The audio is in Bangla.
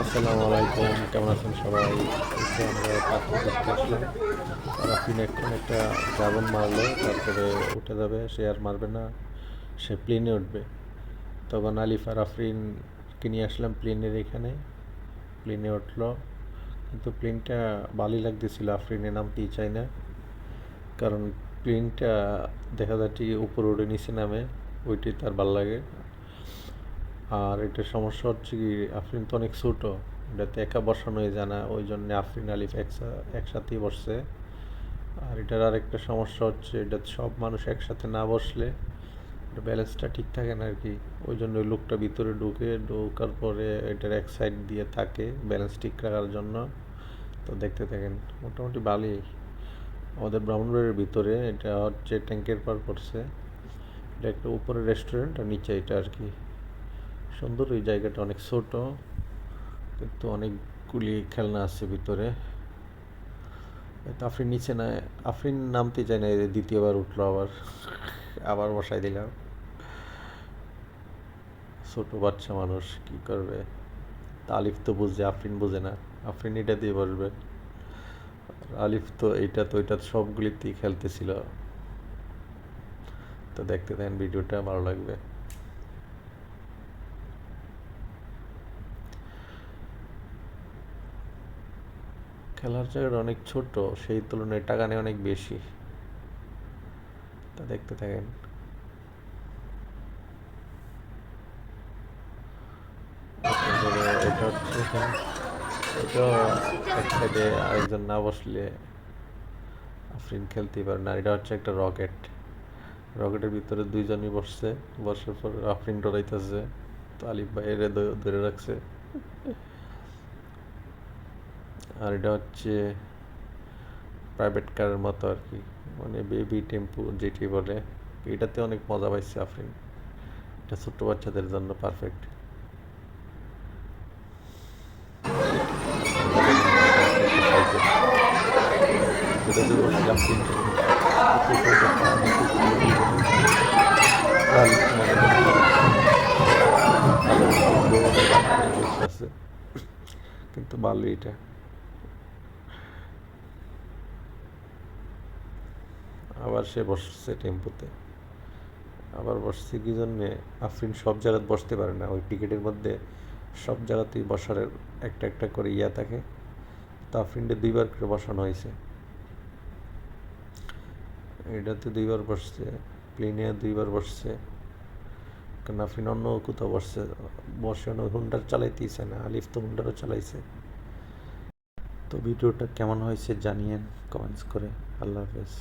আসসালামু আলাইকুম, কেমন আছেন সবাই? আমরা পাখি দেখতে আসলাম। আর আফরিন এখন একটা ড্রাগন মারলো, তারপরে উঠে যাবে। সে আর মারবে না, সে প্লেনে উঠবে। তখন আলিফ আর আফরিনকে নিয়ে আসলাম প্লেনের এখানে। প্লেনে উঠলো, কিন্তু প্লেনটা বালি লাগতেছিল, আফরিনে নামতেই চায় না। কারণ প্লেনটা দেখা যাচ্ছে উপরে উঠে নিচে নামে, ওইটাই তার ভাল লাগে। আর এটার সমস্যা হচ্ছে কি, আফরিন তো অনেক ছোটো, এটাতে একা বসানো হয়ে যায় না, ওই জন্য আফরিন আলিফ একসাথেই বসছে। আর এটার আরেকটা সমস্যা হচ্ছে, এটা সব মানুষ একসাথে না বসলে এটা ব্যালেন্সটা ঠিক থাকে না আর কি। ওই জন্য ওই লোকটা ভিতরে ঢোকার পরে এটার এক সাইড দিয়ে থাকে ব্যালেন্স ঠিক রাখার জন্য। তো দেখতে থাকেন, মোটামুটি ভালোই। আমাদের ব্রাহ্মণবাড়ির ভিতরে, এটা হচ্ছে ট্যাঙ্কের পার পড়ছে। এটা একটা উপরে রেস্টুরেন্ট আর নিচে এটা আর কি। সুন্দর, ওই জায়গাটা অনেক ছোট, কিন্তু অনেকগুলি খেলনা আছে ভিতরে। আফরিন নিচে না, আফরিন নামতে চায় না, দ্বিতীয়বার উঠলো আবার। আবার বসাই দিলাম। ছোট বাচ্চা মানুষ কি করবে? আলিফ তো বুঝছে, আফরিন বুঝে না। আফরিন এটা দিয়ে বসবে, আলিফ তো এইটা তো ওইটা সবগুলিতেই খেলতেছিল। তো দেখতে থাকেন, ভিডিওটা ভালো লাগবে। খেলার জায়গাটা অনেক ছোট, সেই তুলনায় টাকা নেই অনেক বেশি। তা দেখতে থাকেন। এটা হচ্ছে এখানে, এটা এক সাইডে আরেকজন না বসলে আফরিন খেলতেই পারে না। এটা হচ্ছে একটা রকেট, রকেটের ভিতরে দুইজনই বসছে। বসার পর আফরিন ডরাইতেছে, তো আলিফ ভাই এর ধরে রাখছে। আর এটা হচ্ছে প্রাইভেট কারের মতো আর কি, মানে বেবি টেম্পু যেটি বলে। এটাতে অনেক মজা পাইছে আফরিন, এটা ছোট্ট বাচ্চাদের জন্য পারফেক্ট। যেটাতে বসে আফরিন কিন্তু ভালো এটা। আবার সে বসছে টেম্পুতে, আবার বসছে কি জন্যে? আফরিন সব জায়গায় বসতে পারে না, ওই টিকিটের মধ্যে সব জায়গাতেই বসার একটা একটা করে ইয়া থাকে। তো আফরিনটা দুইবার করে বসানো হয়েছে, এটাতে দুইবার বসছে, প্লেনে দুইবার বসছে। কারণ আফরিন অন্য কোথাও বসছে, বসে হুন্ডার চালাইতেইছে না, আলিফ তো হুন্ডারও চালাইছে। তো ভিডিওটা কেমন হয়েছে জানিয়েন কমেন্টস করে। আল্লাহ হাফেজ।